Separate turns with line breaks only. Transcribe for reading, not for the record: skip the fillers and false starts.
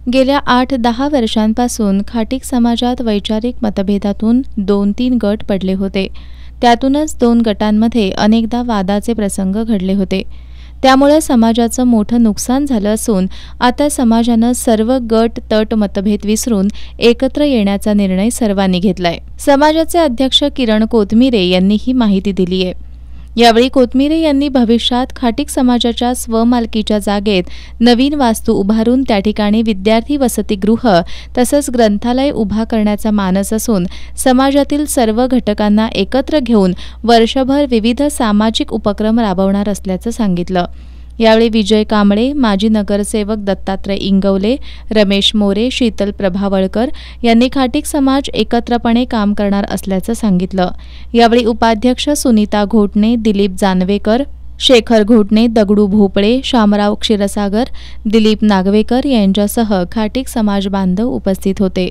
गेल्या 8-10 वर्षांपासून खाटीक समाजात वैचारिक मतभेदातून 2-3 गट पडले होते. त्यातूनच 2 गटांमध्ये अनेकदा वादाचे प्रसंग घडले होते. त्यामुळे समाजाचं मोठं नुकसान झालं असून आता समाजानं सर्व गट तट मतभेद विसरून एकत्र येण्याचा निर्णय सर्वांनी घेतलाय. समाजाचे अध्यक्ष किरण कोथमिरे यांनी ही माहिती दिली आहे. यावेळी कोथमिरे यांनी भविष्यात खाटीक समाजाच्या स्वमालकीच्या जागेत नवीन वास्तू उभारून त्या ठिकाणी विद्यार्थी वसतिगृह तसंच ग्रंथालय उभा करण्याचा मानस असून समाजातील सर्व घटकांना एकत्र घेऊन वर्षभर विविध सामाजिक उपक्रम राबवणार असल्याचं सांगितलं. यावेळी विजय कांबळे, माजी नगरसेवक दत्तात्रय इंगवले, रमेश मोरे, शीतल प्रभावळकर यांनी खाटीक समाज एकत्रपणे काम करणार असल्याचं सांगितलं. यावेळी उपाध्यक्ष सुनीता घोटणे, दिलीप जानवेकर, शेखर घोटणे, दगडू भोपळे, शामराव क्षीरसागर, दिलीप नागवेकर यांच्यासह खाटीक समाज बांधव उपस्थित होते.